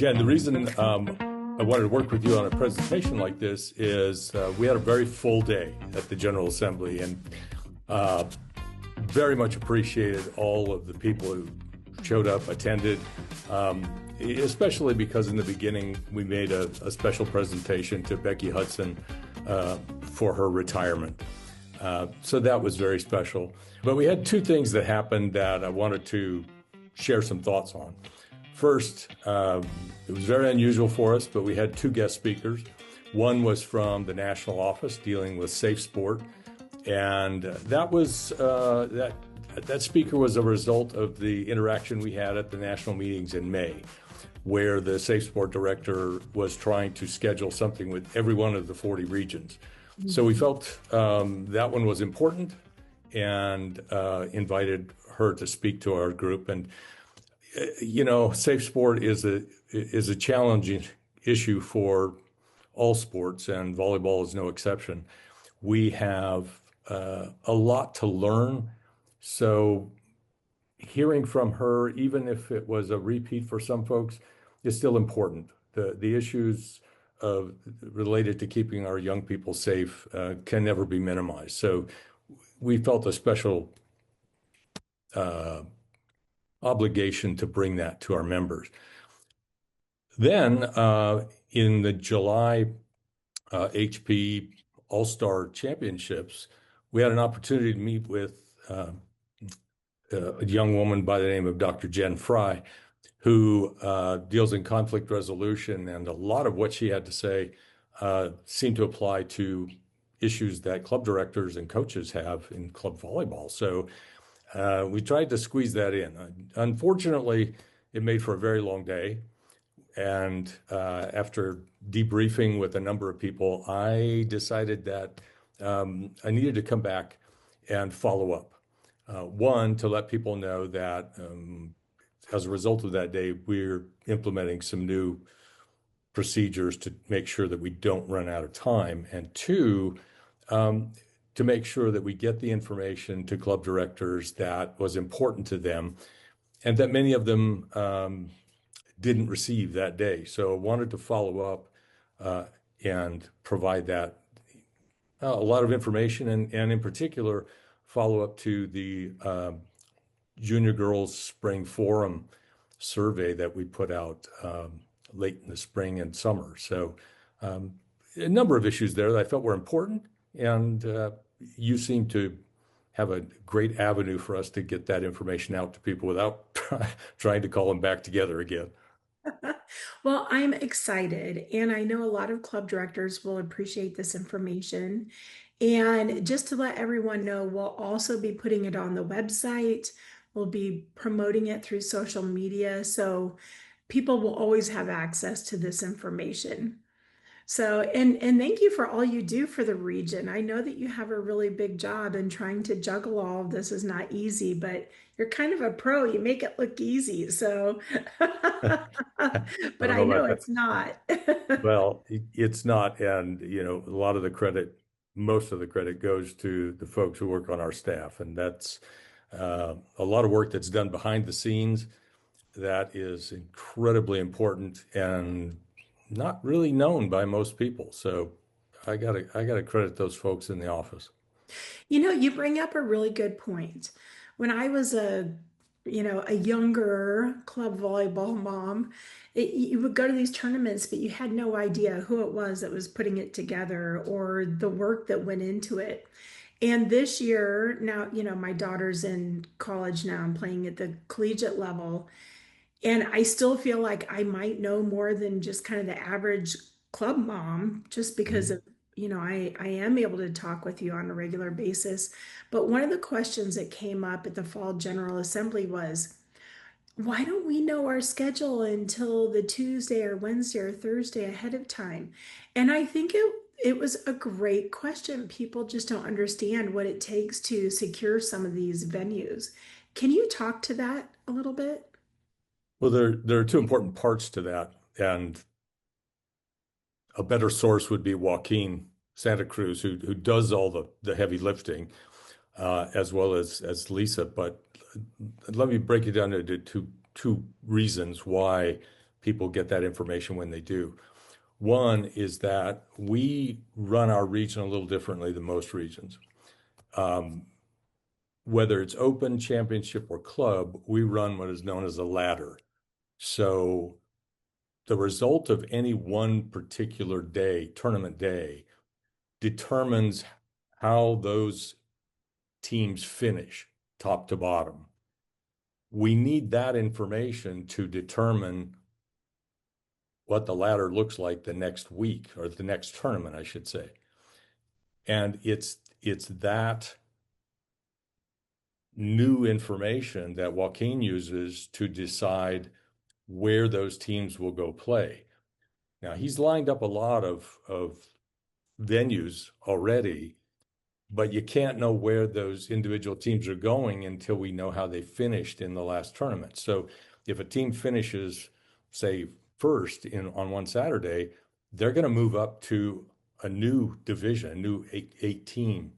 Jen, the reason I wanted to work with you on a presentation like this is we had a very full day at the General Assembly and uh, very much appreciated all of the people who showed up, attended, especially because in the beginning we made a special presentation to Becky Hudson for her retirement. So that was very special. But we had two things that happened that I wanted to share some thoughts on. First, it was very unusual for us, but we had two guest speakers. One was from the national office dealing with safe sport, and that speaker was a result of the interaction we had at the national meetings in May, where the safe sport director was trying to schedule something with every one of the 40 regions. So we felt that one was important and invited her to speak to our group. And safe sport is a challenging issue for all sports, and volleyball is no exception. We have a lot to learn. So hearing from her, even if it was a repeat for some folks, is still important. The issues related to keeping our young people safe can never be minimized. So we felt a special obligation to bring that to our members. Then in the July HP All-Star Championships, we had an opportunity to meet with a young woman by the name of Dr. Jen Fry, who deals in conflict resolution, and a lot of what she had to say seemed to apply to issues that club directors and coaches have in club volleyball. So we tried to squeeze that in. Unfortunately, it made for a very long day. And after debriefing with a number of people, I decided that I needed to come back and follow up. One, to let people know that as a result of that day, we're implementing some new procedures to make sure that we don't run out of time. And two, to make sure that we get the information to club directors that was important to them and that many of them didn't receive that day. So I wanted to follow up and provide that a lot of information and in particular, follow up to the Junior Girls Spring Forum survey that we put out late in the spring and summer. So a number of issues there that I felt were important, and you seem to have a great avenue for us to get that information out to people without trying to call them back together again. Well, I'm excited, and I know a lot of club directors will appreciate this information. And just to let everyone know, we'll also be putting it on the website. We'll be promoting it through social media, so people will always have access to this information. So, and thank you for all you do for the region. I know that you have a really big job, and trying to juggle all of this is not easy, but you're kind of a pro. You make it look easy. So, I but don't I know know about that. it's not. Well, it's not, and a lot of the credit, most of the credit goes to the folks who work on our staff, and that's a lot of work that's done behind the scenes that is incredibly important and not really known by most people. So I gotta credit those folks in the office. You bring up a really good point. When I was a younger club volleyball mom, you would go to these tournaments, but you had no idea who it was that was putting it together or the work that went into it. And this year, now, my daughter's in college now. I'm playing at the collegiate level. And I still feel like I might know more than just kind of the average club mom, just because Mhm. of, I am able to talk with you on a regular basis. But one of the questions that came up at the Fall General Assembly was, why don't we know our schedule until the Tuesday or Wednesday or Thursday ahead of time? And I think it was a great question. People just don't understand what it takes to secure some of these venues. Can you talk to that a little bit? Well, there are two important parts to that, and a better source would be Joaquin Santa Cruz, who does all the heavy lifting, as well as Lisa. But let me break it down into two reasons why people get that information when they do. One is that we run our region a little differently than most regions. Whether it's open, championship, or club, we run what is known as a ladder. So the result of any one particular day, tournament day, determines how those teams finish top to bottom. We need that information to determine what the ladder looks like the next week or the next tournament, I should say. And it's that new information that Joaquin uses to decide where those teams will go play. Now, he's lined up a lot of venues already, but you can't know where those individual teams are going until we know how they finished in the last tournament. So if a team finishes, say, first on one Saturday, they're going to move up to a new division, a new eight team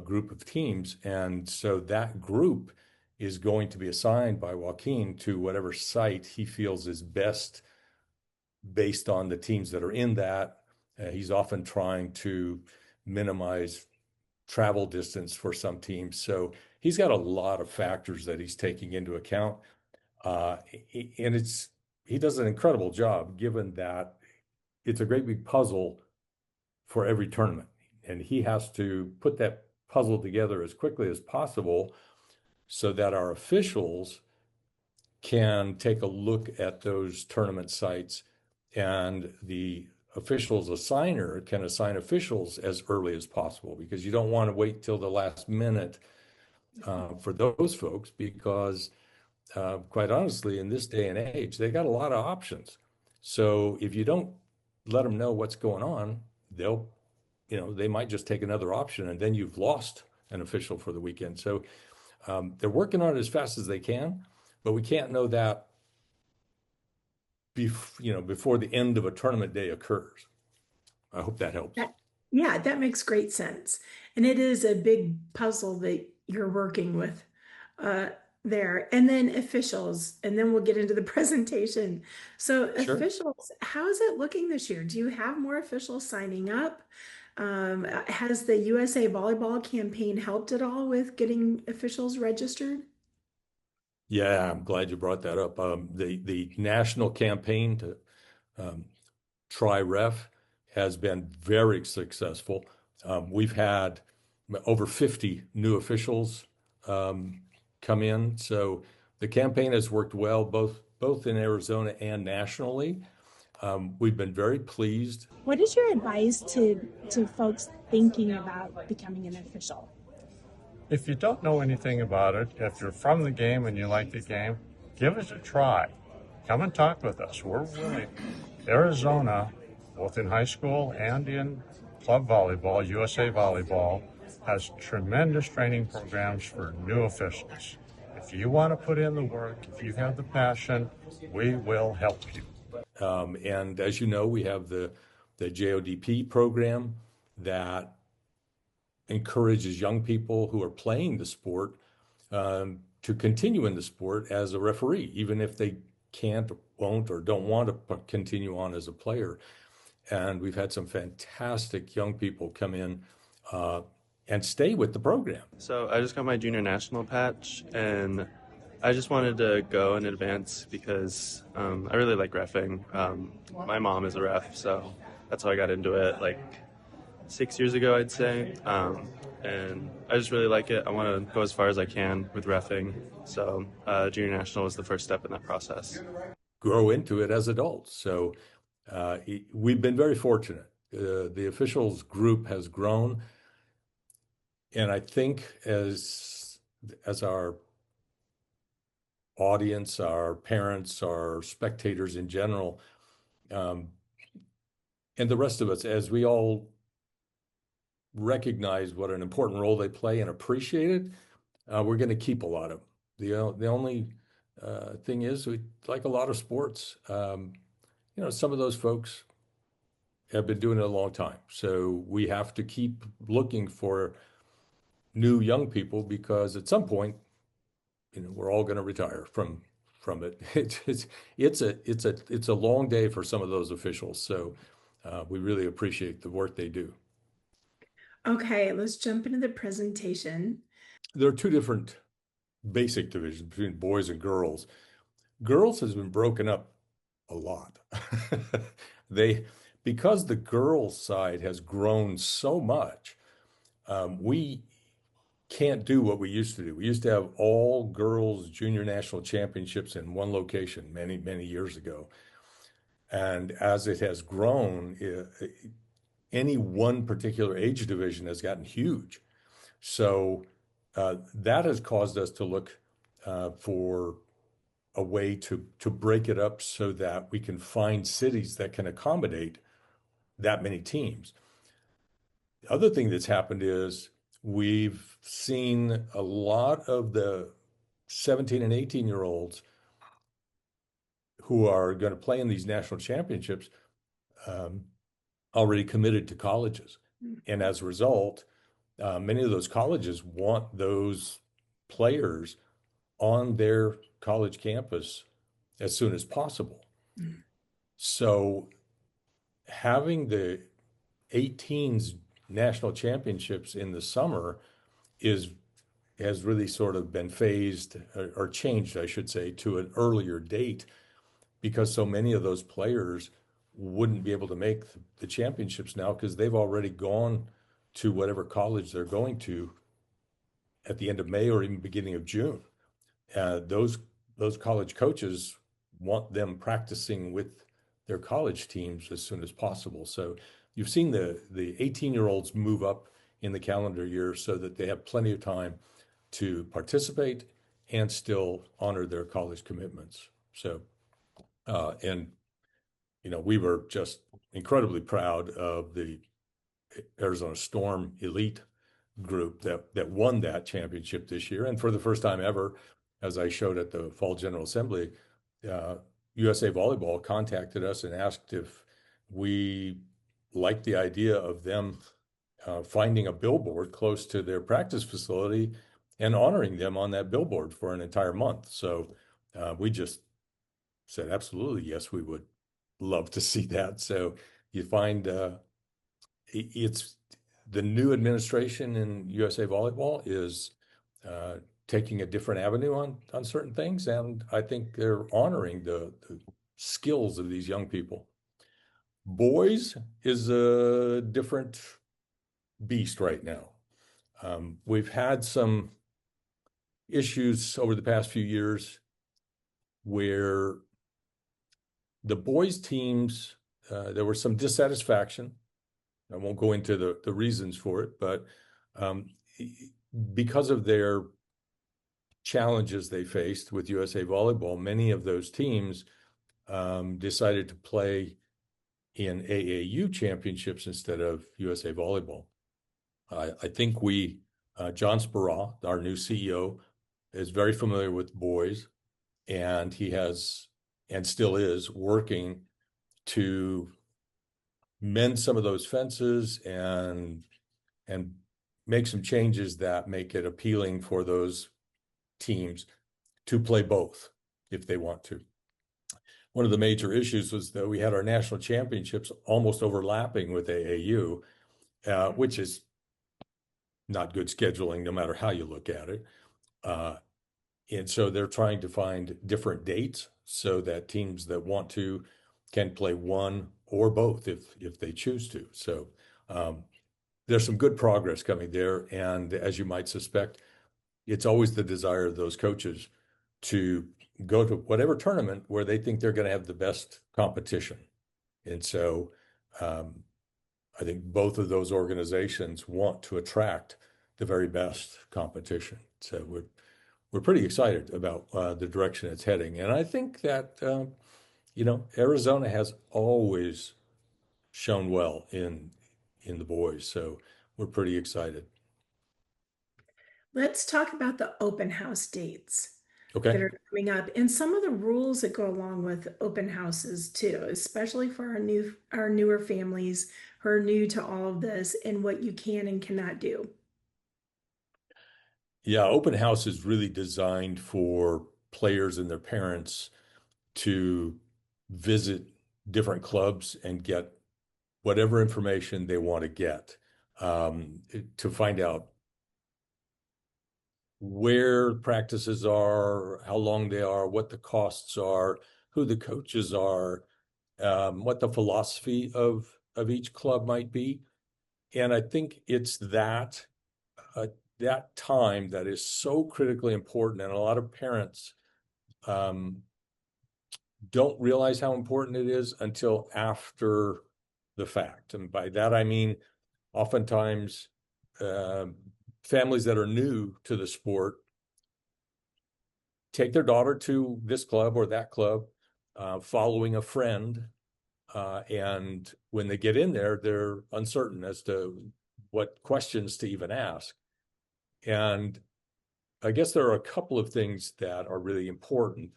group of teams. And so that group is going to be assigned by Joaquin to whatever site he feels is best based on the teams that are in that. He's often trying to minimize travel distance for some teams. So he's got a lot of factors that he's taking into account. And he does an incredible job given that it's a great big puzzle for every tournament. And he has to put that puzzle together as quickly as possible so that our officials can take a look at those tournament sites, and the officials assigner can assign officials as early as possible, because you don't want to wait till the last minute for those folks, because quite honestly, in this day and age, they got a lot of options. So if you don't let them know what's going on, they might just take another option, and then you've lost an official for the weekend. So they're working on it as fast as they can, but we can't know that before the end of a tournament day occurs. I hope that helps. Yeah, that makes great sense. And it is a big puzzle that you're working with uh, there. And then officials, and then we'll get into the presentation. So Sure. officials, how is it looking this year? Do you have more officials signing up? Has the USA Volleyball campaign helped at all with getting officials registered? Yeah, I'm glad you brought that up. The national campaign to um, try ref has been very successful. We've had over 50 new officials come in. So the campaign has worked well, both in Arizona and nationally. We've been very pleased. What is your advice to folks thinking about becoming an official? If you don't know anything about it, if you're from the game and you like the game, give it a try. Come and talk with us. We're willing. Arizona, both in high school and in club volleyball, USA Volleyball, has tremendous training programs for new officials. If you want to put in the work, if you have the passion, we will help you. And as you know, we have the JODP program that encourages young people who are playing the sport to continue in the sport as a referee, even if they can't, won't, or don't want to continue on as a player. And we've had some fantastic young people come in and stay with the program. So I just got my junior national patch, and I just wanted to go in advance because I really like reffing. My mom is a ref, so that's how I got into it, like 6 years ago, I'd say. And I just really like it. I want to go as far as I can with reffing. So junior national was the first step in that process. Grow into it as adults. So we've been very fortunate. The officials group has grown. And I think as our audience, our parents, our spectators in general, and the rest of us, as we all recognize what an important role they play and appreciate it, we're going to keep a lot of them. The only thing is, like a lot of sports, some of those folks have been doing it a long time. So we have to keep looking for new young people, because at some point, we're all going to retire from from it. It's a long day for some of those officials. So we really appreciate the work they do. Okay, let's jump into the presentation. There are two different basic divisions between boys and girls. Girls has been broken up a lot. They, because the girls' side has grown so much, we can't do what we used to do. We used to have all girls junior national championships in one location many, many years ago. And as it has grown, any one particular age division has gotten huge. So that has caused us to look for a way to break it up so that we can find cities that can accommodate that many teams. The other thing that's happened is we've seen a lot of the 17 and 18-year-olds who are going to play in these national championships um, already committed to colleges. And as a result, many of those colleges want those players on their college campus as soon as possible. So having the 18s national championships in the summer is has really sort of been phased or changed, I should say, to an earlier date because so many of those players wouldn't be able to make the championships now because they've already gone to whatever college they're going to at the end of May or even beginning of June. Those college coaches want them practicing with their college teams as soon as possible. So you've seen the 18-year-olds move up in the calendar year so that they have plenty of time to participate and still honor their college commitments. So, and we were just incredibly proud of the Arizona Storm elite group that won that championship this year. And for the first time ever, as I showed at the Fall General Assembly, USA Volleyball contacted us and asked if we liked the idea of them finding a billboard close to their practice facility and honoring them on that billboard for an entire month. So we just said, absolutely, yes, we would love to see that. So you find it's the new administration in USA Volleyball is taking a different avenue on certain things, and I think they're honoring the skills of these young people. Boys is a different beast right now. We've had some issues over the past few years where the boys teams, there was some dissatisfaction. I won't go into the reasons for it, but because of their challenges they faced with USA Volleyball, many of those teams decided to play in AAU championships instead of USA Volleyball. I think John Speraw, our new CEO, is very familiar with boys, and he has and still is working to mend some of those fences and make some changes that make it appealing for those teams to play both if they want to. One of the major issues was that we had our national championships almost overlapping with AAU, which is not good scheduling no matter how you look at it. And so they're trying to find different dates so that teams that want to can play one or both if they choose to. So there's some good progress coming there. And as you might suspect, it's always the desire of those coaches to go to whatever tournament where they think they're going to have the best competition. And so I think both of those organizations want to attract the very best competition. So we're pretty excited about the direction it's heading. And I think that, Arizona has always shown well in the boys. So we're pretty excited. Let's talk about the open house dates that Okay. are coming up and some of the rules that go along with open houses too, especially for our newer families who are new to all of this and what you can and cannot do. Yeah, open house is really designed for players and their parents to visit different clubs and get whatever information they want to get, to find out where practices are, how long they are, what the costs are, who the coaches are, what the philosophy of each club might be. And I think it's that time that is so critically important, and a lot of parents don't realize how important it is until after the fact. And by that, I mean, oftentimes, families that are new to the sport take their daughter to this club or that club, following a friend. And when they get in there, they're uncertain as to what questions to even ask. And I guess there are a couple of things that are really important.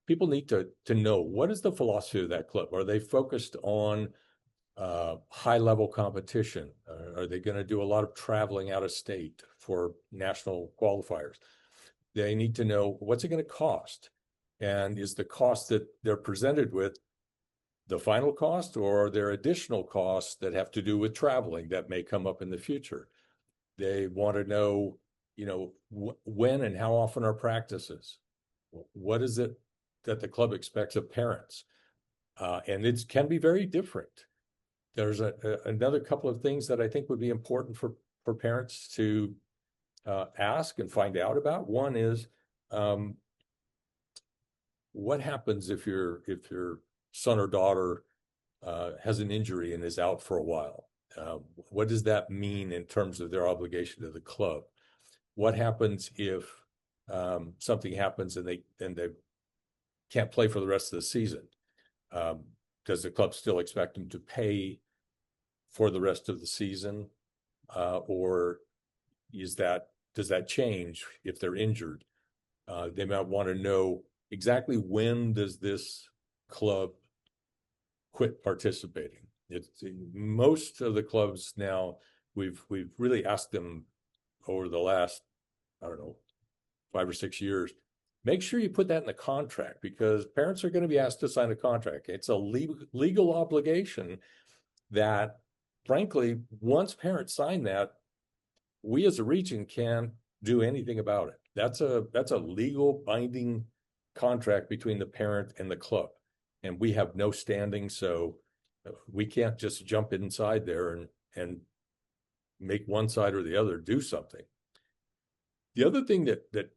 People need to know, what is the philosophy of that club? Are they focused on high level competition? Are they going to do a lot of traveling out of state for national qualifiers? They need to know, what's it going to cost? And is the cost that they're presented with the final cost, or are there additional costs that have to do with traveling that may come up in the future? They want to know, when and how often are practices? What is it that the club expects of parents? And it can be very different. There's another couple of things that I think would be important for parents to ask and find out about. One is, what happens if your son or daughter has an injury and is out for a while? What does that mean in terms of their obligation to the club? What happens if something happens and they can't play for the rest of the season? Does the club still expect them to pay for the rest of the season, or does that change if they're injured? They might want to know exactly, when does this club quit participating? It's most of the clubs now, we've really asked them over the last, I don't know, 5 or 6 years, make sure you put that in the contract, because parents are going to be asked to sign a contract. It's a legal obligation that, frankly, once parents sign that, we as a region can't do anything about it. That's a legal binding contract between the parent and the club, and we have no standing, so we can't just jump inside there and make one side or the other do something. The other thing that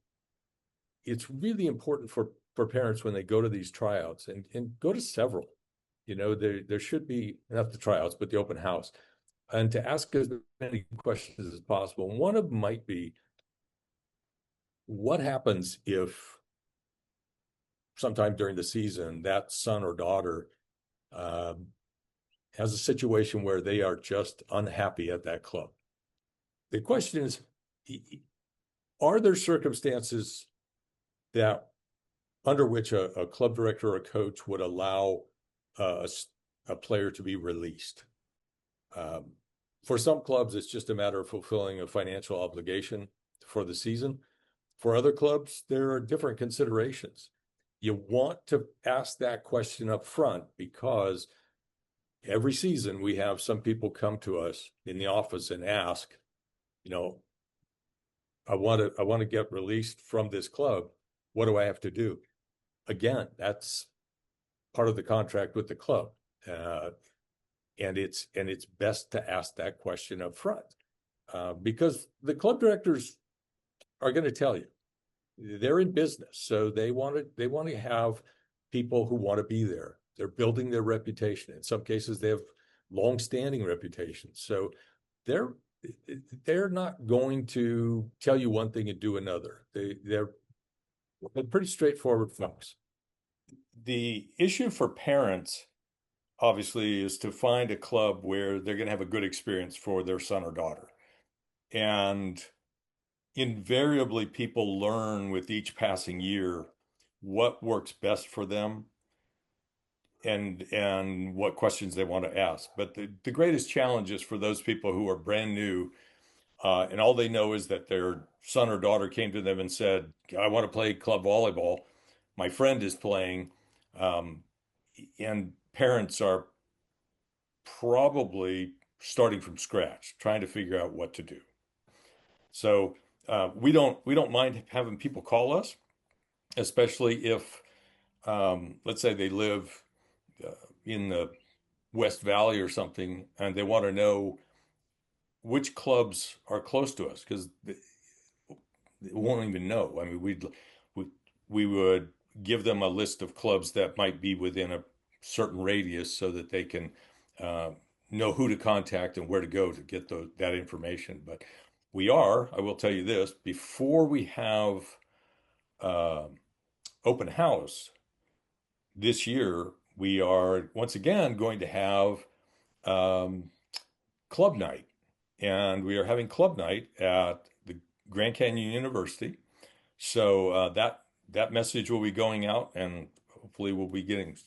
it's really important for parents when they go to these tryouts, and go to several, there should be, not the tryouts, but the open house, and to ask as many questions as possible. And one of them might be, what happens if sometime during the season that son or daughter has a situation where they are just unhappy at that club? The question is, are there circumstances that under which a club director or a coach would allow a player to be released? For some clubs, it's just a matter of fulfilling a financial obligation for the season. For other clubs, there are different considerations. You want to ask that question up front, because every season we have some people come to us in the office and ask, I want to get released from this club. What do I have to do? Again, that's part of the contract with the club. And it's best to ask that question up front, because the club directors are going to tell you, they're in business, so they want to have people who want to be there. They're building their reputation. In some cases, they have long-standing reputations, so they're not going to tell you one thing and do another. They're pretty straightforward folks. The issue for parents, obviously, is to find a club where they're going to have a good experience for their son or daughter. And invariably, people learn with each passing year what works best for them and what questions they want to ask. But the greatest challenge is for those people who are brand new, and all they know is that their son or daughter came to them and said, I want to play club volleyball. My friend is playing, um, and parents are probably starting from scratch, trying to figure out what to do. So we don't mind having people call us, especially if let's say they live in the West Valley or something, and they want to know which clubs are close to us because they won't even know. I mean, we we would give them a list of clubs that might be within a certain radius so that they can uh, know who to contact and where to go to get that information. But I will tell you this, before we have uh, open house this year, we are once again going to have um, club night. And we are having club night at the Grand Canyon University. So that message will be going out, and hopefully we'll be getting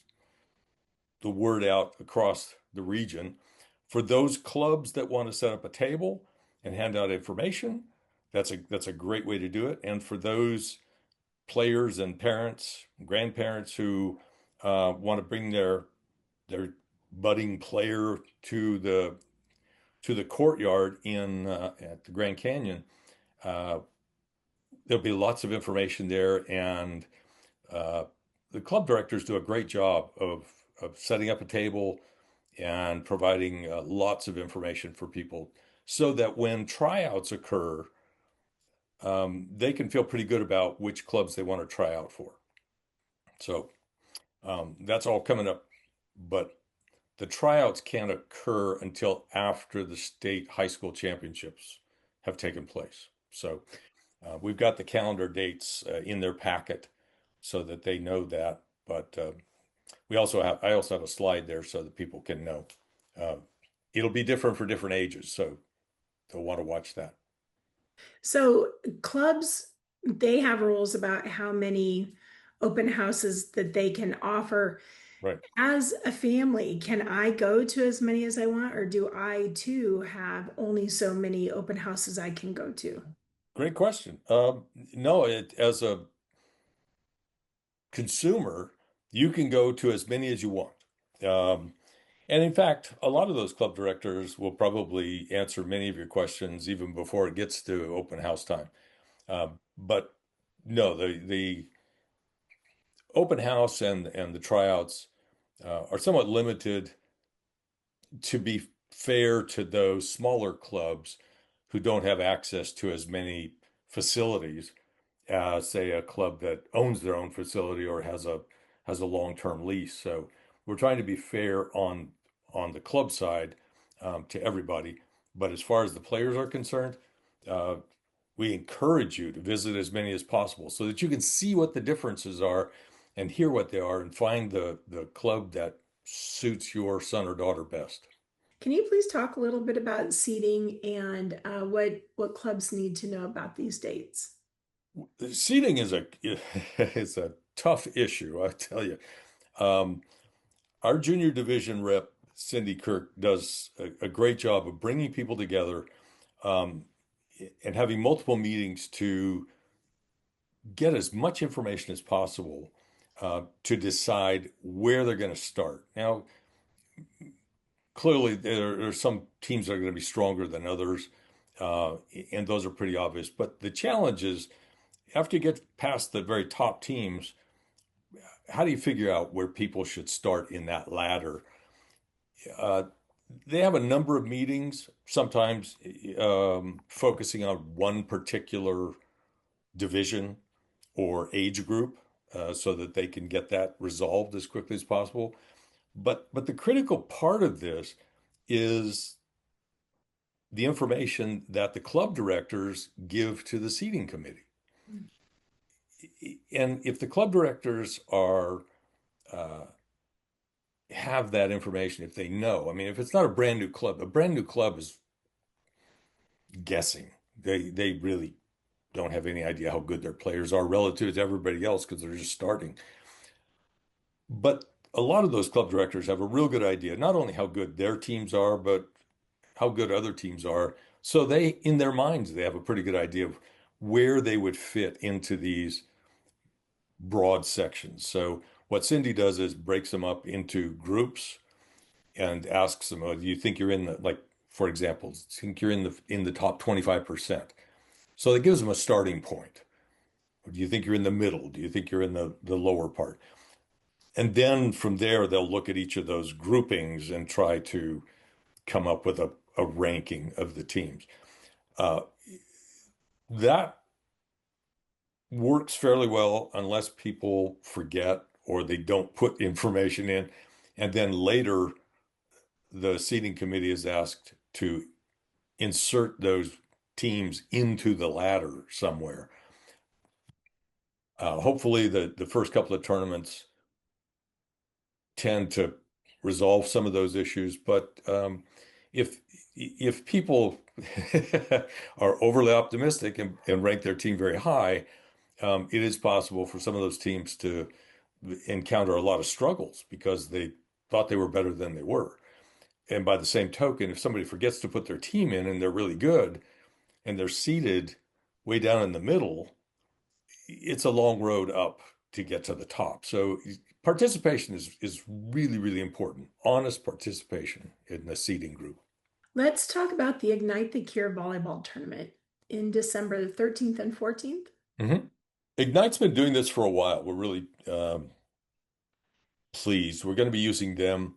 the word out across the region. For those clubs that want to set up a table and hand out information, that's a great way to do it. And for those players and parents, grandparents who want to bring their budding player to the courtyard in at the Grand Canyon, uh, there'll be lots of information there, and uh, the club directors do a great job of setting up a table and providing lots of information for people so that when tryouts occur, they can feel pretty good about which clubs they want to try out for. So that's all coming up, but the tryouts can't occur until after the state high school championships have taken place. So we've got the calendar dates in their packet so that they know that. But I also have a slide there so that people can know. Uh, it'll be different for different ages, so they'll want to watch that. So clubs, they have rules about how many open houses that they can offer. Right. As a family, can I go to as many as I want, or do I too have only so many open houses I can go to? Great question. No, as a consumer, you can go to as many as you want. Um, and in fact, a lot of those club directors will probably answer many of your questions even before it gets to open house time. But no, the open house and the tryouts are somewhat limited to be fair to those smaller clubs who don't have access to as many facilities as, say, a club that owns their own facility or has a long-term lease. So we're trying to be fair on the club side to everybody. But as far as the players are concerned, uh, we encourage you to visit as many as possible so that you can see what the differences are and hear what they are and find the club that suits your son or daughter best. Can you please talk a little bit about seating and what clubs need to know about these dates? Seating is a is a tough issue, I tell you. Um, our junior division rep, Cindy Kirk, does a great job of bringing people together um, and having multiple meetings to get as much information as possible to decide where they're going to start. Now, clearly, there are some teams that are going to be stronger than others, uh, and those are pretty obvious. But the challenge is after you get past the very top teams, how do you figure out where people should start in that ladder? Uh, they have a number of meetings, sometimes focusing on one particular division or age group, so that they can get that resolved as quickly as possible. But the critical part of this is the information that the club directors give to the seating committee. And if the club directors are uh, have that information, if they know, I mean, if it's not a brand new club is guessing. They really don't have any idea how good their players are relative to everybody else because they're just starting. But a lot of those club directors have a real good idea, not only how good their teams are, but how good other teams are. So in their minds, they have a pretty good idea of where they would fit into these broad sections. So what Cindy does is breaks them up into groups and asks them, oh, do you think you're in the, like, for example, think you're in the top 25%? So that gives them a starting point. Do you think you're in the middle? Do you think you're in the lower part? And then from there, they'll look at each of those groupings and try to come up with a ranking of the teams. Uh, that works fairly well unless people forget or they don't put information in. And then later, the seating committee is asked to insert those teams into the ladder somewhere. Hopefully, the first couple of tournaments tend to resolve some of those issues, but if people are overly optimistic and rank their team very high, it is possible for some of those teams to encounter a lot of struggles because they thought they were better than they were. And by the same token, if somebody forgets to put their team in and they're really good and they're seated way down in the middle, it's a long road up to get to the top. So participation is really, really important. Honest participation in the seating group. Let's talk about the Ignite the Cure volleyball tournament in December the 13th and 14th. Mm-hmm. Ignite's been doing this for a while. We're really pleased. We're going to be using them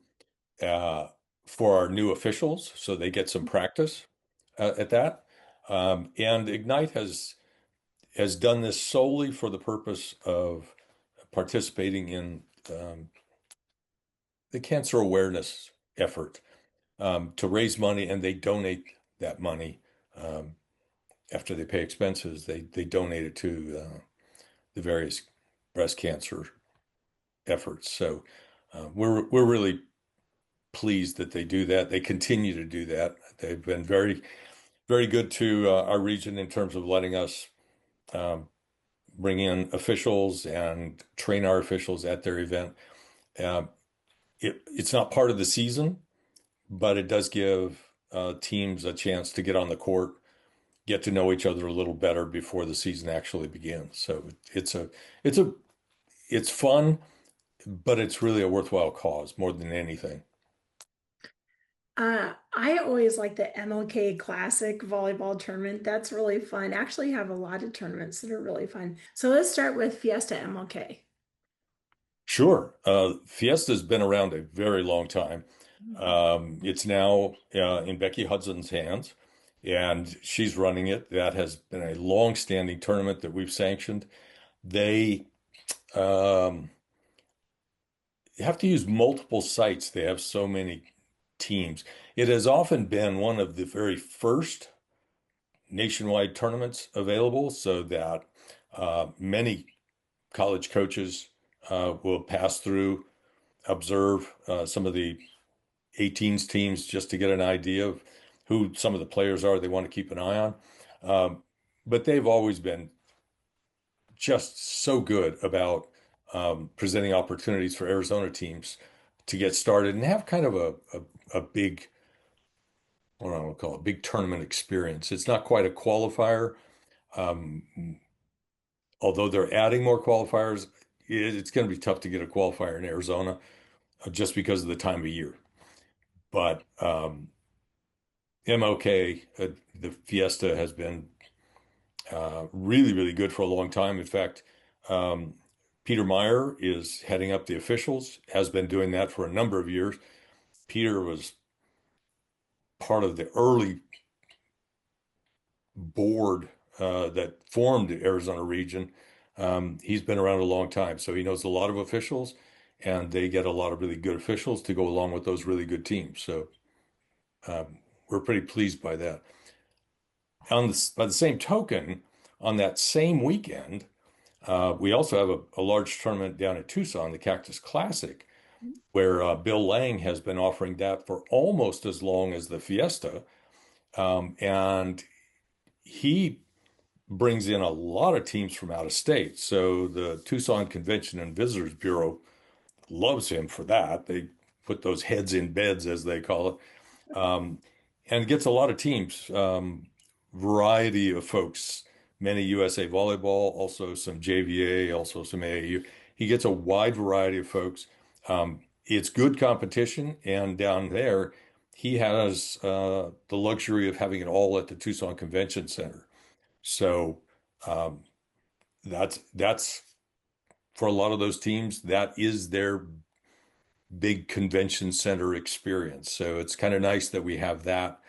for our new officials so they get some practice at that. And Ignite has done this solely for the purpose of participating in the cancer awareness effort to raise money, and they donate that money after they pay expenses. They donate it to the various breast cancer efforts. So we're really pleased that they do that. They continue to do that. They've been very, very good to our region in terms of letting us bring in officials and train our officials at their event. It's not part of the season, but it does give teams a chance to get on the court, get to know each other a little better before the season actually begins. So it's fun, but it's really a worthwhile cause more than anything. I always like the MLK Classic volleyball tournament. That's really fun. Actually, have a lot of tournaments that are really fun. So let's start with Fiesta MLK. Sure. Fiesta's been around a very long time. It's now in Becky Hudson's hands, and she's running it. That has been a long-standing tournament that we've sanctioned. They have to use multiple sites. They have so many teams. It has often been one of the very first nationwide tournaments available, so that many college coaches will pass through, observe some of the 18s teams just to get an idea of who some of the players are they want to keep an eye on. But they've always been just so good about presenting opportunities for Arizona teams to get started and have kind of a big, what do I want to call it, big tournament experience. It's not quite a qualifier. Although they're adding more qualifiers, it's going to be tough to get a qualifier in Arizona just because of the time of year. But MLK, the Fiesta has been really, really good for a long time. In fact, Peter Meyer is heading up the officials, has been doing that for a number of years. Peter was part of the early board that formed the Arizona region. He's been around a long time, so he knows a lot of officials, and they get a lot of really good officials to go along with those really good teams. So we're pretty pleased by that. By the same token, on that same weekend, we also have a large tournament down at Tucson, the Cactus Classic, where Bill Lang has been offering that for almost as long as the Fiesta. And he brings in a lot of teams from out of state. So the Tucson Convention and Visitors Bureau loves him for that. They put those heads in beds, as they call it, and gets a lot of teams, variety of folks many USA Volleyball, also some JVA, also some AAU. He gets a wide variety of folks. It's good competition, and down there, he has the luxury of having it all at the Tucson Convention Center. So um, that's for a lot of those teams, that is their big convention center experience. So it's kind of nice that we have that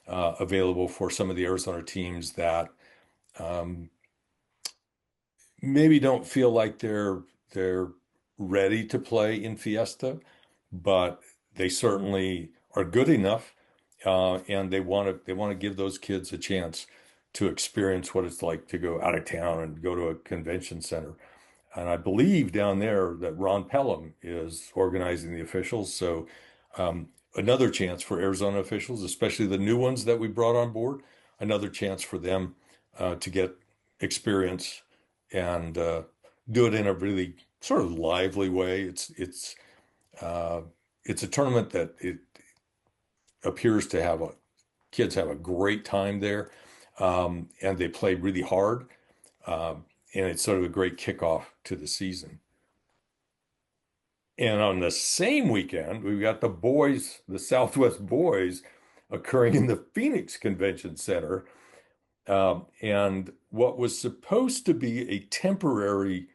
available for some of the Arizona teams that um, maybe don't feel like they're ready to play in Fiesta, but they certainly are good enough, and they want to give those kids a chance to experience what it's like to go out of town and go to a convention center. And I believe down there that Ron Pelham is organizing the officials. So another chance for Arizona officials, especially the new ones that we brought on board, another chance for them to get experience and do it in a really sort of lively way. Uh, it's a tournament that it appears to have kids have a great time there, and they play really hard. And it's sort of a great kickoff to the season. And on the same weekend, we've got the boys, the Southwest boys, occurring in the Phoenix Convention Center. And what was supposed to be a temporary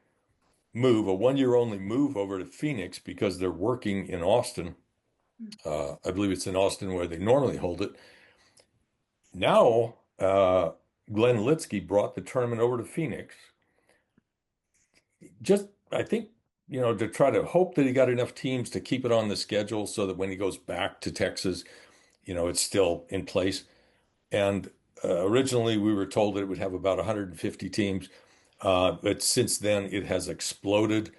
move, a 1 year only move over to Phoenix because they're working in Austin. I believe it's in Austin where they normally hold it. Now, Glenn Litsky brought the tournament over to Phoenix. Just, I think, to try to hope that he got enough teams to keep it on the schedule so that when he goes back to Texas, it's still in place. And originally we were told that it would have about 150 teams. But since then it has exploded.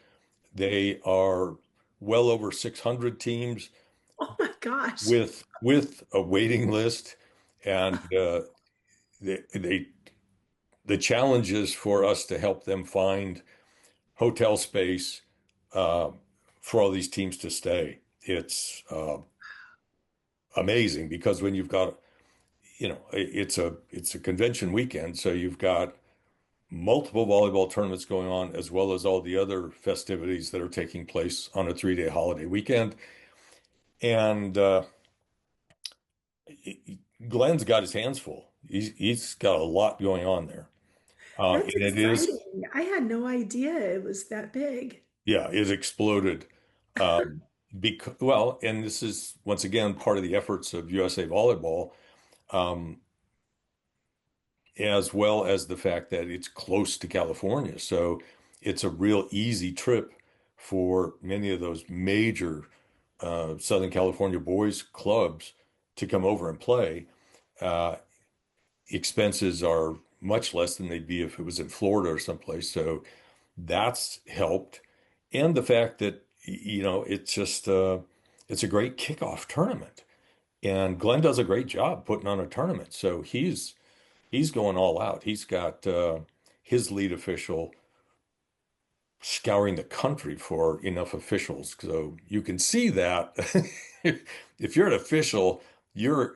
They are well over 600 teams Oh my gosh. with a waiting list. And they the challenge is for us to help them find hotel space uh, for all these teams to stay. It's amazing because when you've got, it's a convention weekend, so you've got multiple volleyball tournaments going on, as well as all the other festivities that are taking place on a 3-day holiday weekend. And Glenn's got his hands full. He's got a lot going on there. That's And it is, exciting. I had no idea it was that big. yeah, it exploded. Well, and this is once again part of the efforts of USA Volleyball, um, as well as the fact that it's close to California. So it's a real easy trip for many of those major Southern California boys clubs to come over and play. Uh, Expenses are much less than they'd be if it was in Florida or someplace. So that's helped. And the fact that, it's just, it's a great kickoff tournament. And Glenn does a great job putting on a tournament. So he's going all out. He's got his lead official scouring the country for enough officials. So you can see that if you're an official, you're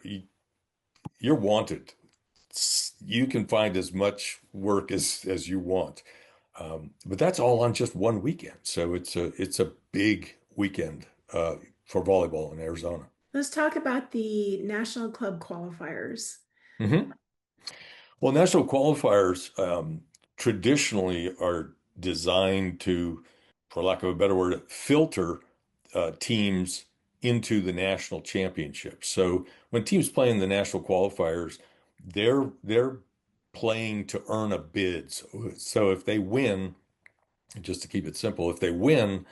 wanted. You can find as much work as you want. But that's all on just one weekend. So it's a big weekend for volleyball in Arizona. Let's talk about the National Club qualifiers. Hmm. Well, national qualifiers traditionally are designed to, for lack of a better word, filter teams into the national championship. So when teams play in the national qualifiers, they're playing to earn a bid. So if they win, just to keep it simple, if they win,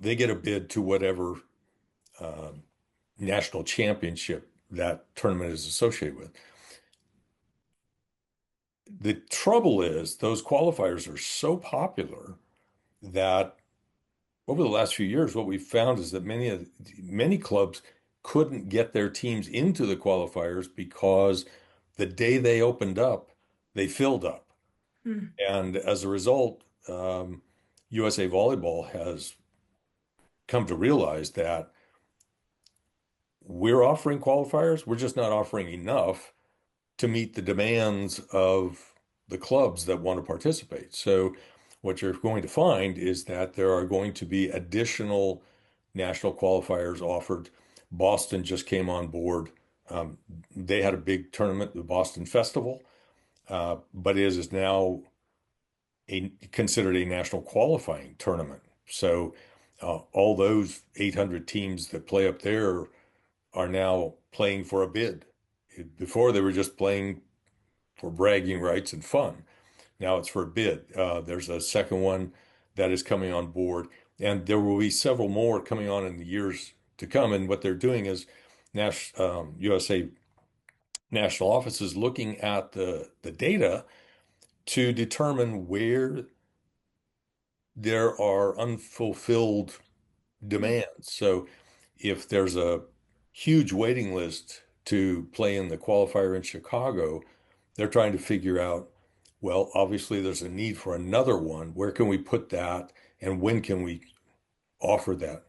they get a bid to whatever um national championship that tournament is associated with. The trouble is those qualifiers are so popular that over the last few years, what we've found is that many clubs couldn't get their teams into the qualifiers because the day they opened up, they filled up. Hmm. And as a result, USA Volleyball has come to realize that we're offering qualifiers, we're just not offering enough to meet the demands of the clubs that want to participate. So what you're going to find is that there are going to be additional national qualifiers offered. Boston just came on board. Um, they had a big tournament, the Boston Festival, but it is now considered a national qualifying tournament. So all those 800 teams that play up there are now playing for a bid. Before they were just playing for bragging rights and fun. Now it's for a bid. There's a second one that is coming on board, and there will be several more coming on in the years to come. And what they're doing is USA national office is looking at the data to determine where there are unfulfilled demands. So if there's a huge waiting list to play in the qualifier in Chicago, they're trying to figure out, well, obviously there's a need for another one. Where can we put that? And when can we offer that?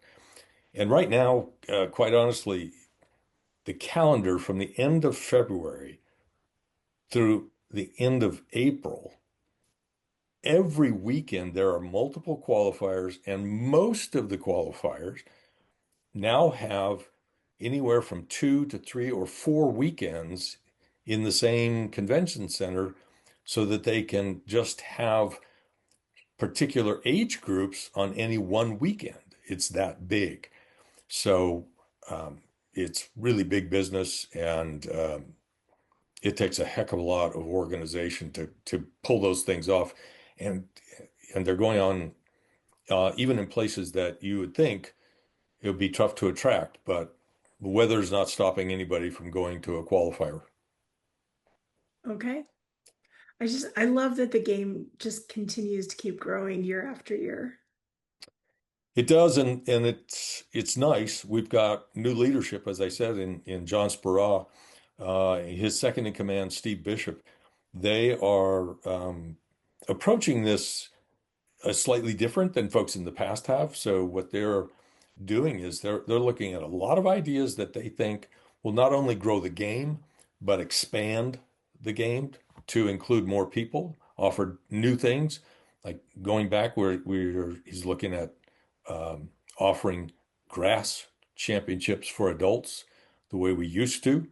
And right now, quite honestly, the calendar from the end of February through the end of April, every weekend there are multiple qualifiers, and most of the qualifiers now have anywhere from 2 to 3 or 4 weekends in the same convention center so that they can just have particular age groups on any one weekend. It's that big. So it's really big business, and it takes a heck of a lot of organization to pull those things off. And and they're going on even in places that you would think it would be tough to attract, but the weather's not stopping anybody from going to a qualifier. Okay. I love that the game just continues to keep growing year after year. It does, and it's nice. We've got new leadership, as I said, in John Spera, his second in command, Steve Bishop. They are approaching this slightly different than folks in the past have. So what they're doing is they're looking at a lot of ideas that they think will not only grow the game, but expand the game to include more people, offer new things, like going back where he's looking at offering grass championships for adults the way we used to.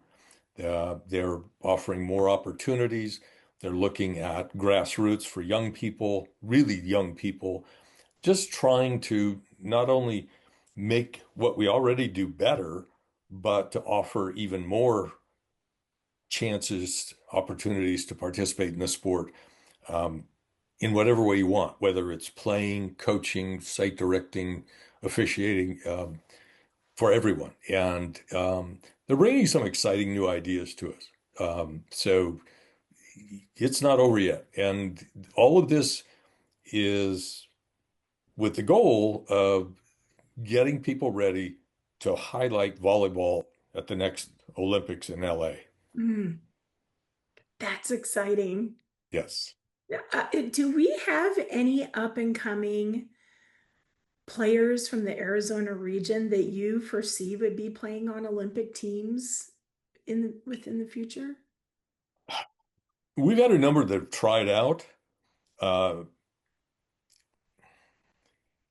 They're offering more opportunities. They're looking at grassroots for young people, really young people, just trying to not only make what we already do better, but to offer even more chances, opportunities to participate in the sport um, in whatever way you want, whether it's playing, coaching, site directing, officiating, for everyone. And they're bringing some exciting new ideas to us. So it's not over yet. And all of this is with the goal of getting people ready to highlight volleyball at the next Olympics in LA. Mm, that's exciting. Yes. Do we have any up and coming players from the Arizona region that you foresee would be playing on Olympic teams within the future? We've had a number that have tried out. Uh,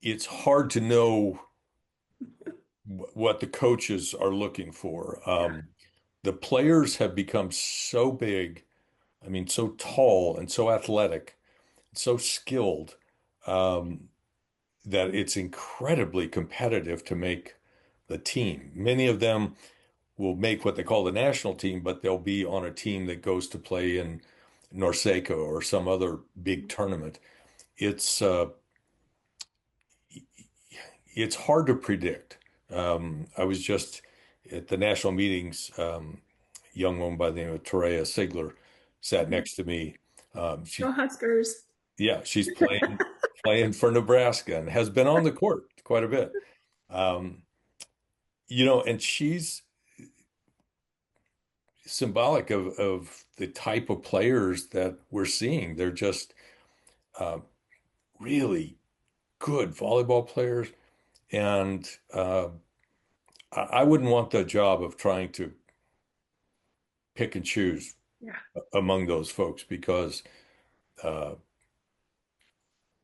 it's hard to know what the coaches are looking for. Yeah. The players have become so big, I mean, so tall and so athletic, so skilled, um, that it's incredibly competitive to make the team. Many of them will make what they call the national team, but they'll be on a team that goes to play in Norseco or some other big tournament. It's uh, it's hard to predict. I was just at the national meetings. A young woman by the name of Torreya Sigler sat Mhm. next to me. Go Huskers. Yeah, she's playing for Nebraska and has been on the court quite a bit. Um, and she's symbolic of the type of players that we're seeing. They're just uh, really good volleyball players, and I wouldn't want the job of trying to pick and choose Yeah. among those folks because uh,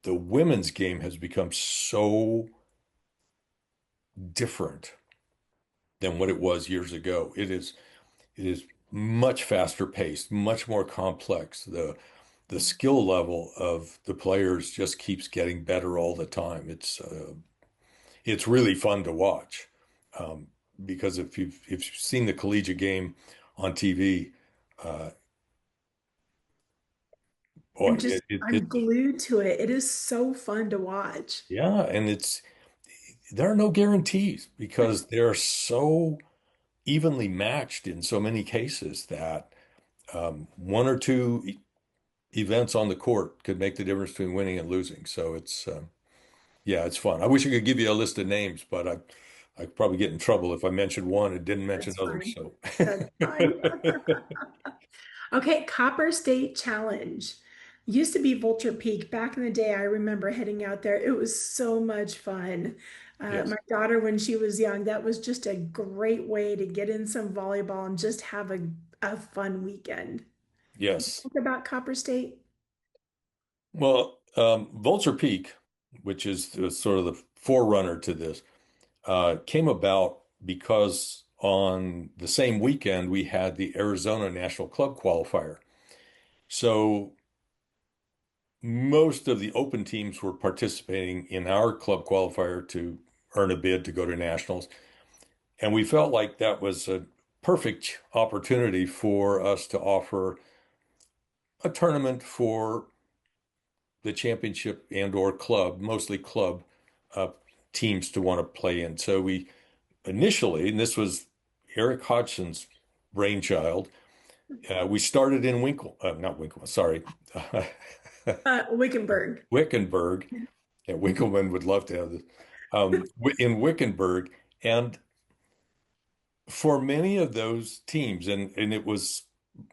the women's game has become so different than what it was years ago. It is much faster paced, much more complex. The skill level of the players just keeps getting better all the time. It's really fun to watch, um, because if you've seen the collegiate game on TV, uh, boy, I'm glued to it. It is so fun to watch. yeah, and there are no guarantees because they're so evenly matched in so many cases that one or two events on the court could make the difference between winning and losing. So yeah, it's fun. I wish I could give you a list of names, but I'd probably get in trouble if I mentioned one and didn't mention That's others. fine. So That's fine. Okay, Copper State Challenge. Used to be Vulture Peak. Back in the day, I remember heading out there. It was so much fun. yes, My daughter, when she was young, that was just a great way to get in some volleyball and just have a fun weekend. Can you yes. talk about Copper State? Well, Vulture Peak, which is sort of the forerunner to this, came about because on the same weekend we had the Arizona National Club Qualifier. So most of the open teams were participating in our club qualifier to earn a bid to go to nationals. And we felt like that was a perfect opportunity for us to offer a tournament for the championship and or club, mostly club uh, teams to want to play in. So we initially, and this was Eric Hodgson's brainchild, we started in not Winkle, sorry, Wickenburg. Wickenburg. And Winkleman would love to have this in Wickenburg. And for many of those teams, and it was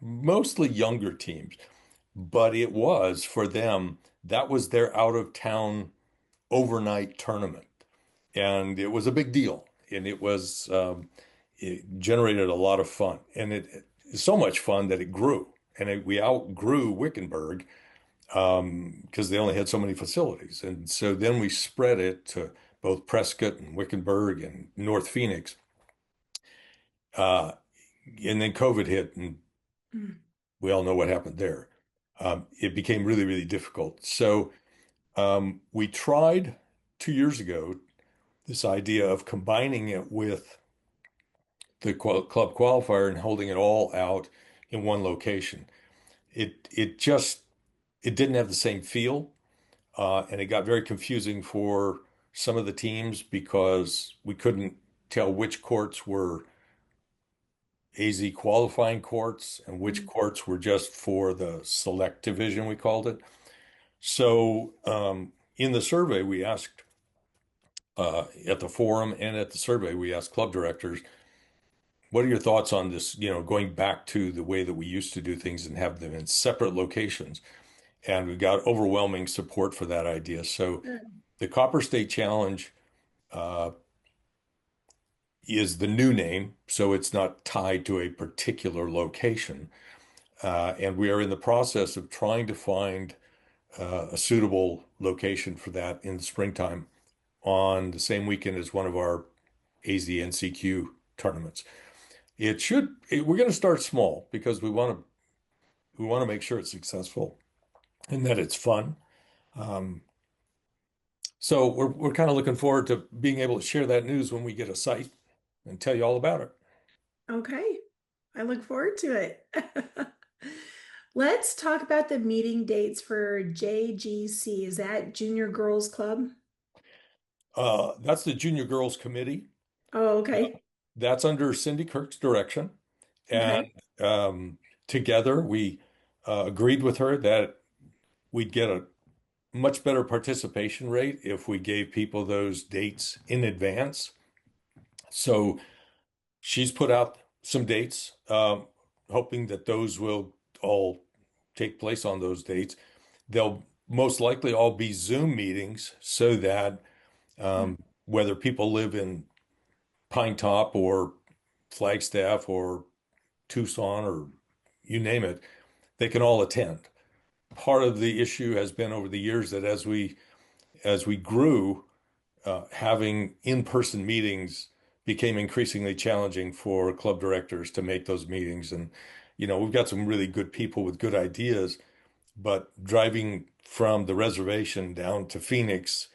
mostly younger teams, but it was for them, that was their out of town overnight tournament. And it was a big deal. And it generated a lot of fun. And so much fun that it grew. And we outgrew Wickenburg because they only had so many facilities. And so then we spread it to both Prescott and Wickenburg and North Phoenix. Uh, and then COVID hit, and Mm. we all know what happened there. It became really, really difficult. So we tried 2 years ago this idea of combining it with the club qualifier and holding it all out in one location. It didn't have the same feel, and it got very confusing for some of the teams because we couldn't tell which courts were AZ qualifying courts and which courts were just for the select division, we called it. So in the survey, we asked at the forum and at the survey, we asked club directors, what are your thoughts on this, going back to the way that we used to do things and have them in separate locations? And we got overwhelming support for that idea. So the Copper State Challenge uh, is the new name, so it's not tied to a particular location. And we are in the process of trying to find a suitable location for that in the springtime on the same weekend as one of our AZNCQ tournaments. We're going to start small because we want to make sure it's successful and that it's fun. Um, so we're kind of looking forward to being able to share that news when we get a site and tell you all about it. Okay, I look forward to it. Let's talk about the meeting dates for JGC. Is that Junior Girls Club? That's the Junior Girls Committee. Oh, Uh, okay. that's under Cindy Kirk's direction. Okay. And together we agreed with her that we'd get a much better participation rate if we gave people those dates in advance. So she's put out some dates, hoping that those will all take place on those dates. They'll most likely all be Zoom meetings so that whether people live in Pine Top or Flagstaff or Tucson or you name it, they can all attend. part of the issue has been over the years that as we grew, having in-person meetings became increasingly challenging for club directors to make those meetings. And, we've got some really good people with good ideas, but driving from the reservation down to Phoenix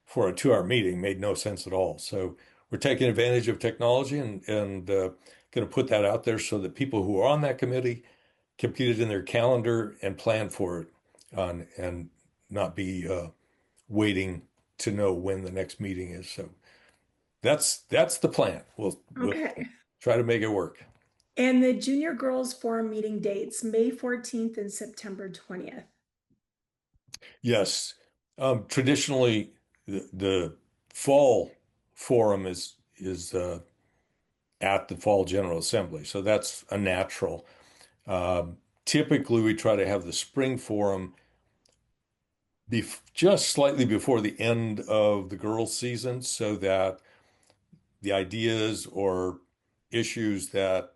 for a 2 hour meeting made no sense at all. So we're taking advantage of technology and going to put that out there so that people who are on that committee can put it in their calendar and plan for it and not be waiting to know when the next meeting is. So that's the plan. We'll Okay. try to make it work. And the Junior Girls Forum meeting dates, May 14th and September 20th. Yes. Traditionally, the fall forum is at the fall General Assembly, so that's a natural. Typically, we try to have the spring forum just slightly before the end of the girls' season, so that the ideas or issues that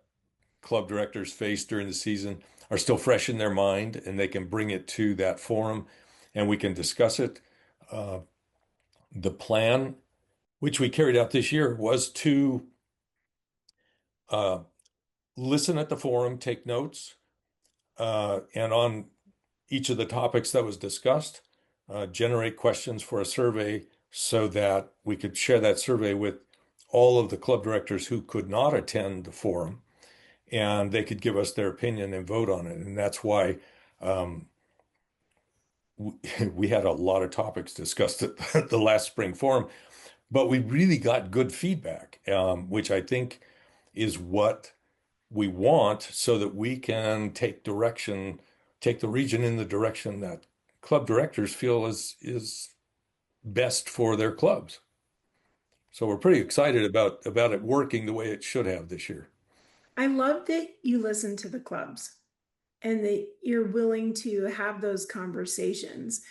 club directors face during the season are still fresh in their mind, and they can bring it to that forum, and we can discuss it. Uh, the plan, which we carried out this year, was to uh, listen at the forum, take notes, and on each of the topics that was discussed, generate questions for a survey so that we could share that survey with all of the club directors who could not attend the forum, and they could give us their opinion and vote on it. And that's why um, we had a lot of topics discussed at the last spring forum, but we really got good feedback, which I think is what we want so that we can take the region in the direction that club directors feel is best for their clubs. So we're pretty excited about it working the way it should have this year. I love that you listen to the clubs and that you're willing to have those conversations.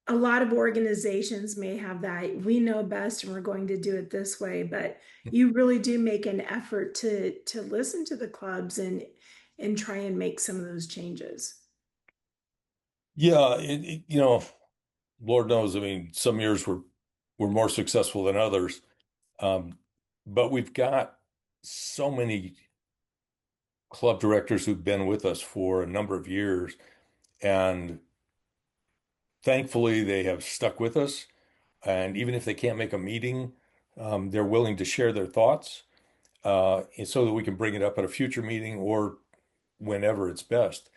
A lot of organizations may have that we know best and we're going to do it this way, but you really do make an effort to listen to the clubs and try and make some of those changes. Yeah, Lord knows, I mean, some years we're more successful than others. Um, but we've got so many club directors who've been with us for a number of years, and thankfully they have stuck with us. And even if they can't make a meeting, they're willing to share their thoughts, and so that we can bring it up at a future meeting or whenever it's best.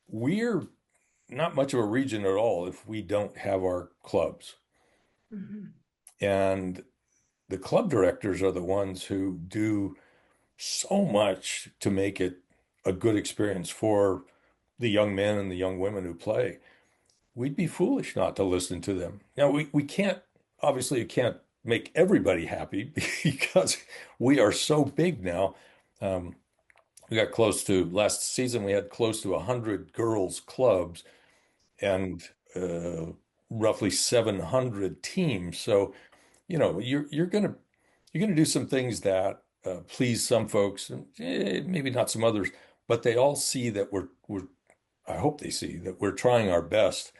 We're not much of a region at all if we don't have our clubs. Mhm. And the club directors are the ones who do so much to make it a good experience for the young men and the young women who play. We'd be foolish not to listen to them. Now, we can't, obviously, you can't make everybody happy because we are so big now. Um, we got close to, last season, we had close to 100 girls' clubs and roughly 700 teams. So, you're gonna do some things that please some folks and maybe not some others, but they all see that we're I hope they see that we're trying our best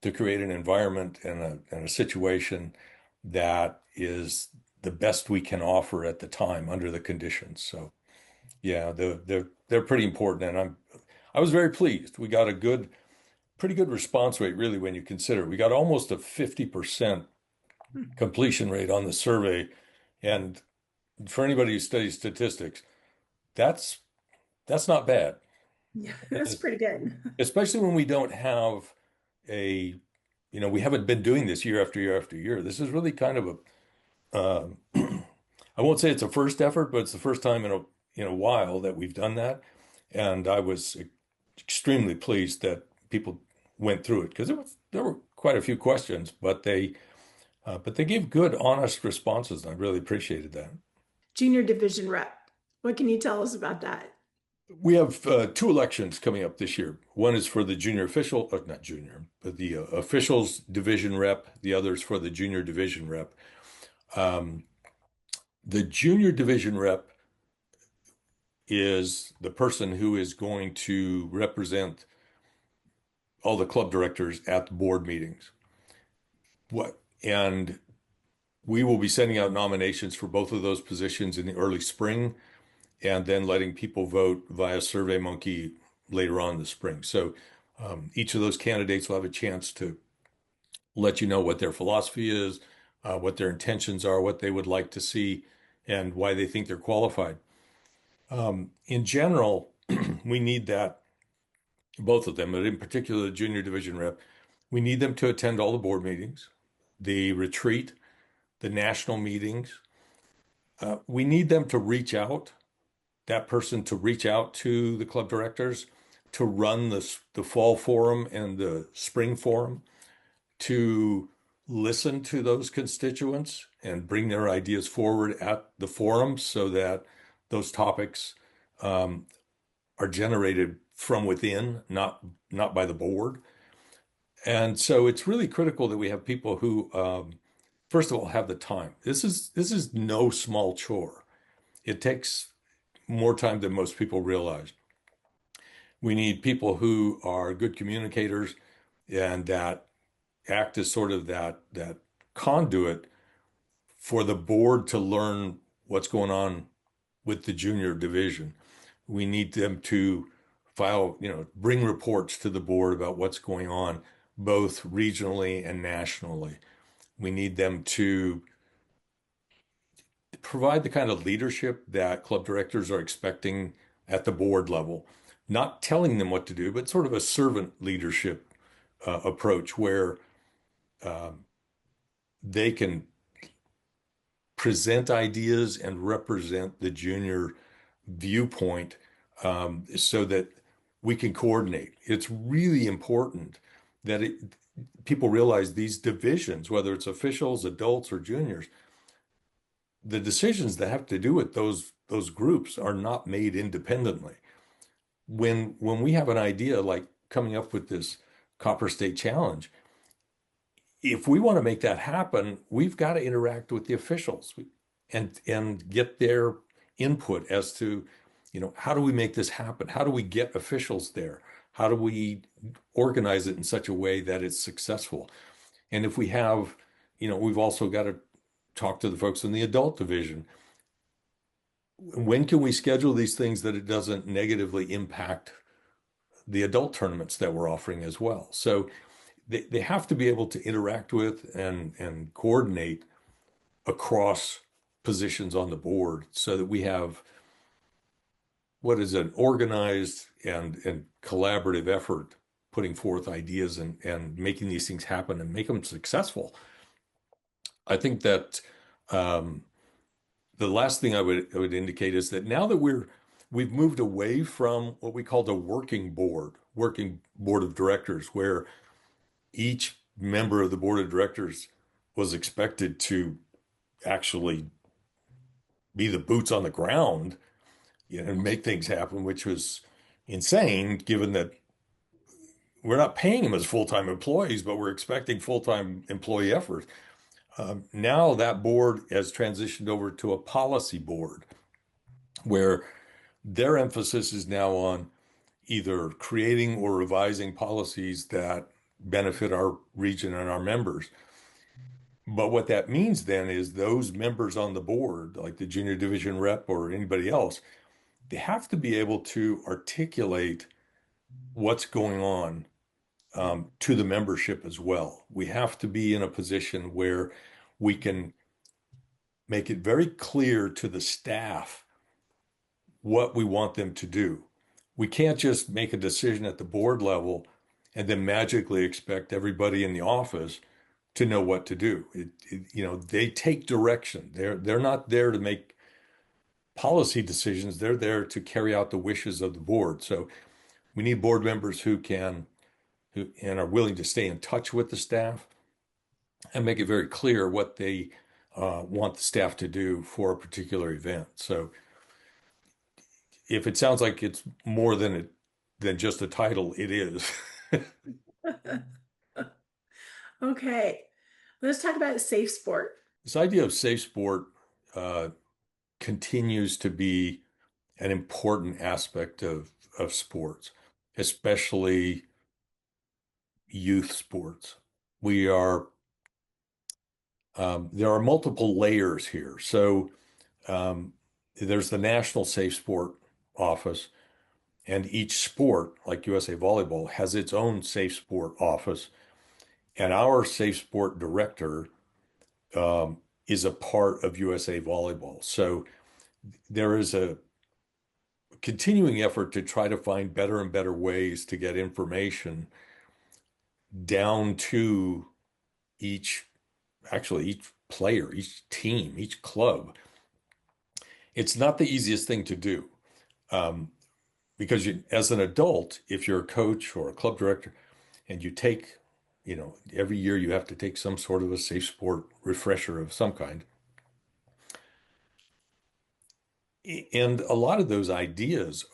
to create an environment and a situation that is the best we can offer at the time under the conditions. So yeah, they're pretty important, and I was very pleased. We got a pretty good response rate, really, when you consider it. We got almost a 50% completion rate on the survey, and for anybody who studies statistics, that's that's not bad, Yeah, that's pretty good. especially when we don't have a, we haven't been doing this year after year after year. This is really kind of I won't say it's a first effort, but it's the first time in a while that we've done that. And I was extremely pleased that people went through it because there were quite a few questions, but they gave good, honest responses, and I really appreciated that. Junior division rep. What can you tell us about that? We have two elections coming up this year. One is for the junior official, not junior, but the officials division rep. The other is for the junior division rep. Um, the junior division rep is the person who is going to represent all the club directors at the board meetings. And we will be sending out nominations for both of those positions in the early spring, and then letting people vote via SurveyMonkey later on in the spring. So each of those candidates will have a chance to let you know what their philosophy is, what their intentions are, what they would like to see, and why they think they're qualified. In general, we need that, both of them, but in particular the junior division rep, we need them to attend all the board meetings, the retreat, the national meetings. We need them to reach out, that person to reach out to the club directors, to run the fall forum and the spring forum, to listen to those constituents and bring their ideas forward at the forum so that those topics are generated from within, not by the board. And so it's really critical that we have people who, first of all, have the time. This is no small chore. It takes more time than most people realize. We need people who are good communicators and that act as sort of that conduit for the board to learn what's going on with the junior division. We need them to bring reports to the board about what's going on, both regionally and nationally. We need them to provide the kind of leadership that club directors are expecting at the board level, not telling them what to do, but sort of a servant leadership approach where they can present ideas and represent the junior viewpoint so that we can coordinate. It's really important that people realize these divisions, whether it's officials, adults, or juniors, the decisions that have to do with those groups are not made independently. When we have an idea like coming up with this Copper State Challenge, if we want to make that happen, we've got to interact with the officials and get their input as to, how do we make this happen? How do we get officials there? How do we organize it in such a way that it's successful? And if we have, we've also got to talk to the folks in the adult division. When can we schedule these things that it doesn't negatively impact the adult tournaments that we're offering as well? So they have to be able to interact with and coordinate across positions on the board so that we have what is an organized and collaborative effort putting forth ideas and making these things happen and make them successful. I think that the last thing I would indicate is that now that we've moved away from what we call the working board of directors, where each member of the board of directors was expected to actually be the boots on the ground, and make things happen, which was insane given that we're not paying them as full-time employees, but we're expecting full-time employee effort. Now that board has transitioned over to a policy board where their emphasis is now on either creating or revising policies that benefit our region and our members. But what that means then is those members on the board, like the junior division rep or anybody else, they have to be able to articulate what's going on to the membership as well. We have to be in a position where we can make it very clear to the staff what we want them to do. We can't just make a decision at the board level and then magically expect everybody in the office to know what to do. They take direction. They're not there to make policy decisions. They're there to carry out the wishes of the board. So we need board members who are willing to stay in touch with the staff and make it very clear what they want the staff to do for a particular event. So if it sounds like it's more than just a title, it is. Okay, let's talk about safe sport. This idea of safe sport continues to be an important aspect of sports, especially youth sports. We are There are multiple layers here. So um, there's the National Safe Sport Office, and each sport, like USA Volleyball, has its own Safe Sport Office. And our Safe Sport Director is a part of USA Volleyball. So there is a continuing effort to try to find better and better ways to get information down to each, actually each player, each team, each club. It's not the easiest thing to do. Um, because as an adult, if you're a coach or a club director and you take, every year you have to take some sort of a safe sport refresher of some kind. And a lot of those ideas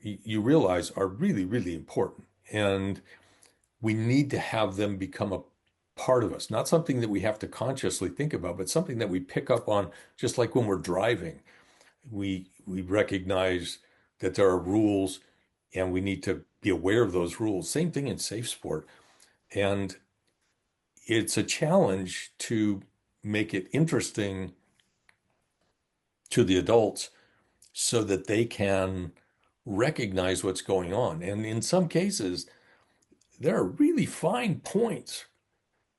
you realize are really, really important. And we need to have them become a part of us, not something that we have to consciously think about, but something that we pick up on, just like when we're driving. We recognize that there are rules and we need to be aware of those rules. Same thing in safe sport. And it's a challenge to make it interesting to the adults so that they can recognize what's going on. And in some cases, there are really fine points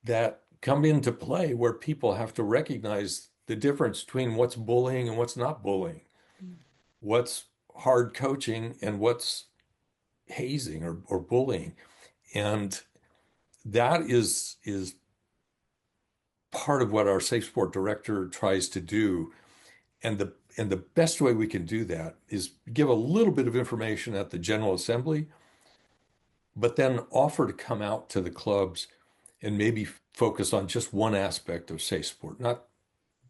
that come into play where people have to recognize the difference between what's bullying and what's not bullying, what's hard coaching and what's hazing or bullying. And that is part of what our safe sport director tries to do. And the best way we can do that is give a little bit of information at the General Assembly, but then offer to come out to the clubs and maybe focus on just one aspect of safe sport. Not,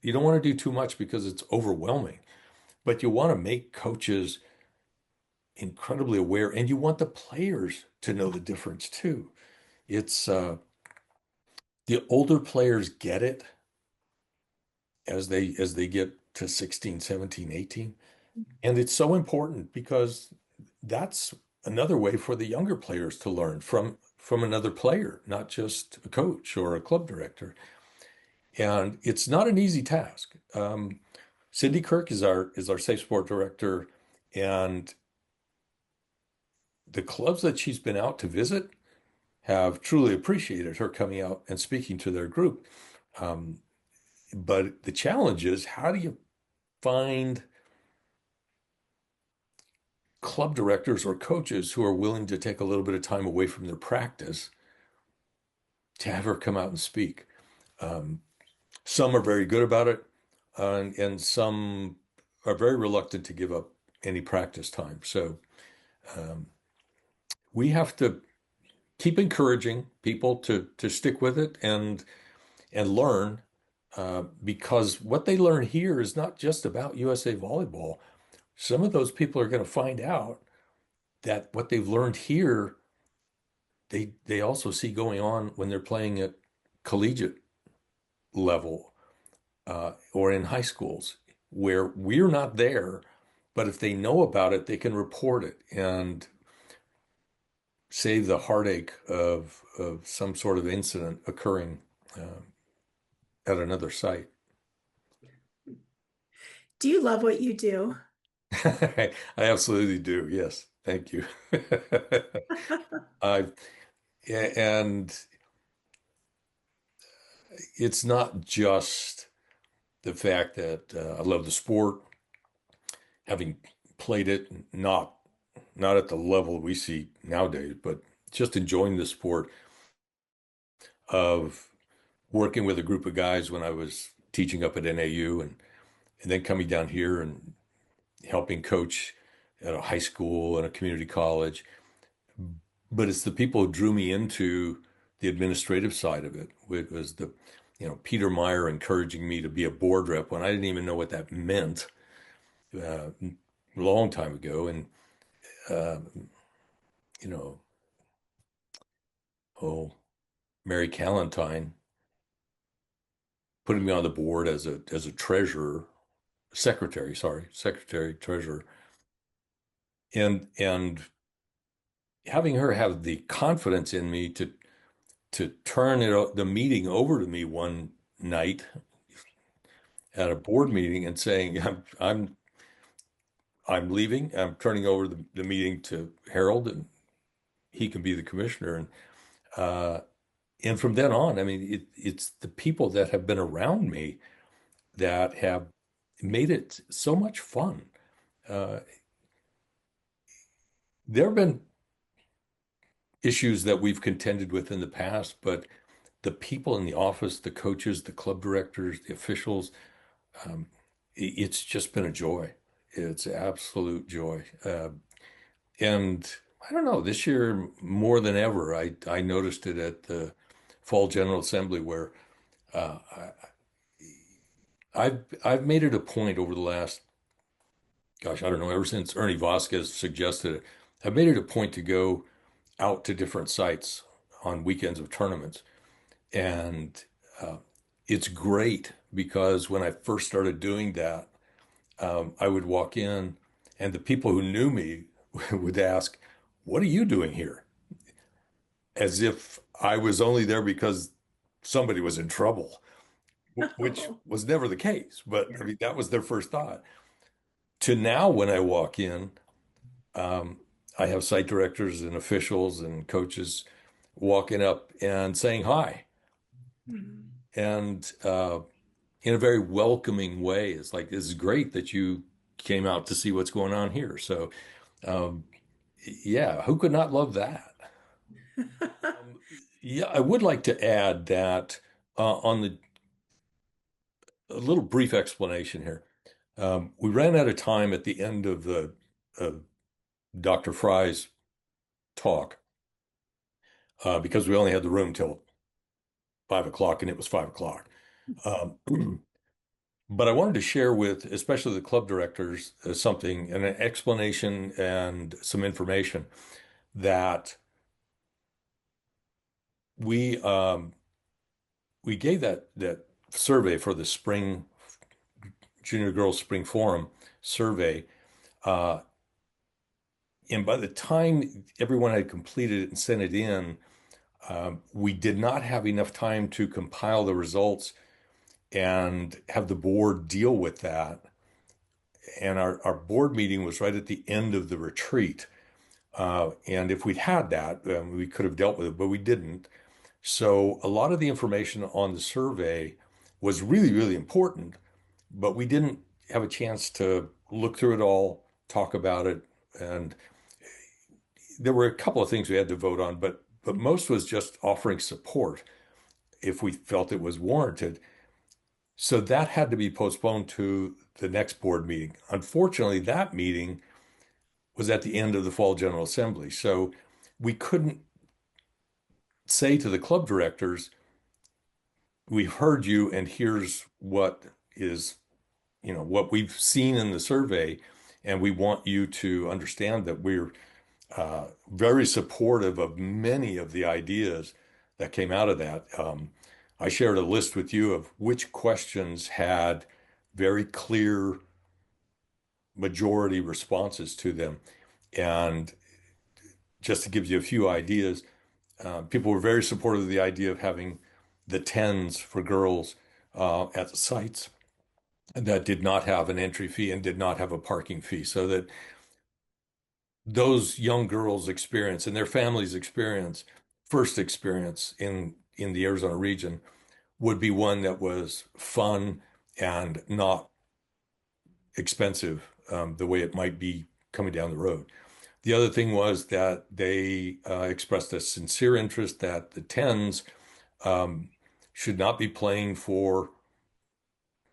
you don't want to do too much because it's overwhelming, but you want to make coaches incredibly aware, and you want the players to know the difference too. It's The older players get it as they get to 16, 17, 18. And it's so important because that's another way for the younger players to learn from another player, not just a coach or a club director. And it's not an easy task. Cindy Kirk is our safe sport director, and the clubs that she's been out to visit have truly appreciated her coming out and speaking to their group. Um, but the challenge is, how do you find club directors or coaches who are willing to take a little bit of time away from their practice to have her come out and speak? Um, some are very good about it, and some are very reluctant to give up any practice time. So um, we have to keep encouraging people to stick with it and learn, because what they learn here is not just about USA Volleyball. Some of those people are going to find out that what they've learned here, they also see going on when they're playing at collegiate level, or in high schools where we're not there. But if they know about it, they can report it and save the heartache of some sort of incident occurring at another site. Do you love what you do? I absolutely do. Yes. Thank you. I and it's not just the fact that I love the sport, having played it, not at the level we see nowadays, but just enjoying the sport of working with a group of guys when I was teaching up at NAU, and then coming down here and helping coach at a high school and a community college. But it's the people who drew me into the administrative side of it. It was Peter Meyer encouraging me to be a board rep when I didn't even know what that meant, a long time ago. And, uh, you know, oh, Mary Callentine putting me on the board as a treasurer, secretary, treasurer, And having her have the confidence in me to turn the meeting over to me one night at a board meeting and saying, I'm leaving. I'm turning over the meeting to Harold, and he can be the commissioner. Uh, and from then on, I mean, it's the people that have been around me that have made it so much fun. Uh, there have been issues that we've contended with in the past, but the people in the office, the coaches, the club directors, the officials, um, it's just been a joy. It's absolute joy. And I don't know, this year more than ever, I noticed it at the Fall General Assembly where uh, I've made it a point over the last, gosh, I don't know, ever since Ernie Vasquez suggested it, I've made it a point to go out to different sites on weekends of tournaments. And uh, it's great because when I first started doing that, I would walk in and the people who knew me would ask, "What are you doing here?" As if I was only there because somebody was in trouble, which Oh, was never the case. But I yeah. mean, that was their first thought. To now, when I walk in, um, I have site directors and officials and coaches walking up and saying hi. Mm. And in a very welcoming way. It's like, this is great that you came out to see what's going on here. So, um, yeah, who could not love that? Um, yeah, I would like to add that on the a little brief explanation here. We ran out of time at the end of the Dr. Fry's talk because we only had the room till 5 o'clock, and it was 5 o'clock. Um, But I wanted to share with, especially the club directors, something, an explanation and some information that we we gave that survey for the spring junior girls spring forum survey, uh, and by the time everyone had completed it and sent it in, we did not have enough time to compile the results and have the board deal with that. And our board meeting was right at the end of the retreat. And if we'd had that, we could have dealt with it, but we didn't. So a lot of the information on the survey was really, really important, but we didn't have a chance to look through it all, talk about it. And there were a couple of things we had to vote on, but most was just offering support if we felt it was warranted. So that had to be postponed to the next board meeting. Unfortunately, that meeting was at the end of the Fall General Assembly. So we couldn't say to the club directors, we've heard you and here's what is, what we've seen in the survey. And we want you to understand that we're very supportive of many of the ideas that came out of that. I shared a list with you of which questions had very clear majority responses to them. And just to give you a few ideas, people were very supportive of the idea of having the tens for girls at the sites that did not have an entry fee and did not have a parking fee, so that those young girls' experience and their families' experience, first experience in the Arizona region, would be one that was fun and not expensive the way it might be coming down the road. The other thing was that they expressed a sincere interest that the tens um, should not be playing for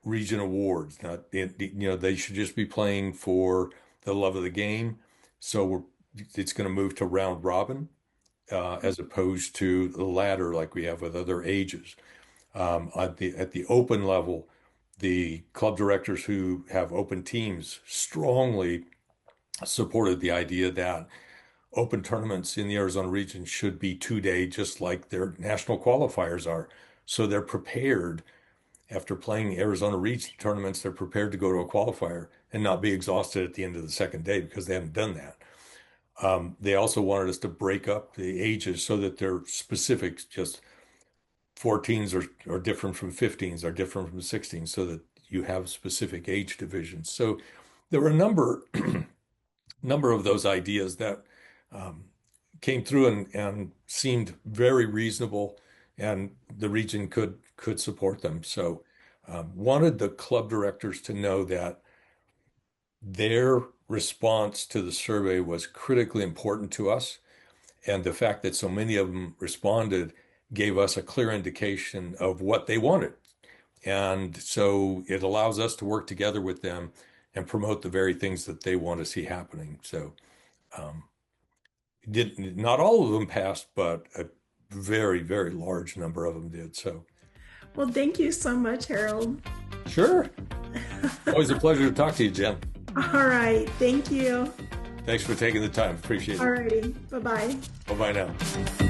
region awards. Not, they should just be playing for the love of the game. So it's going to move to round robin as opposed to the ladder like we have with other ages. At the open level, the club directors who have open teams strongly supported the idea that open tournaments in the Arizona region should be 2 day, just like their national qualifiers are. So they're prepared after playing Arizona region tournaments, they're prepared to go to a qualifier and not be exhausted at the end of the second day because they haven't done that. They also wanted us to break up the ages so that they're specific, just 14s are different from 15s, are different from 16s, so that you have specific age divisions. So there were a number of those ideas that um, came through and seemed very reasonable, and the region could support them. So wanted the club directors to know that their response to the survey was critically important to us. And the fact that so many of them responded gave us a clear indication of what they wanted. And so it allows us to work together with them and promote the very things that they want to see happening. So um, not all of them passed, but a very, very large number of them did. So Well, thank you so much, Harold. sure. Always a pleasure to talk to you, Jen. All right. Thank you. Thanks for taking the time. Appreciate it. All righty. Bye-bye. Bye-bye now.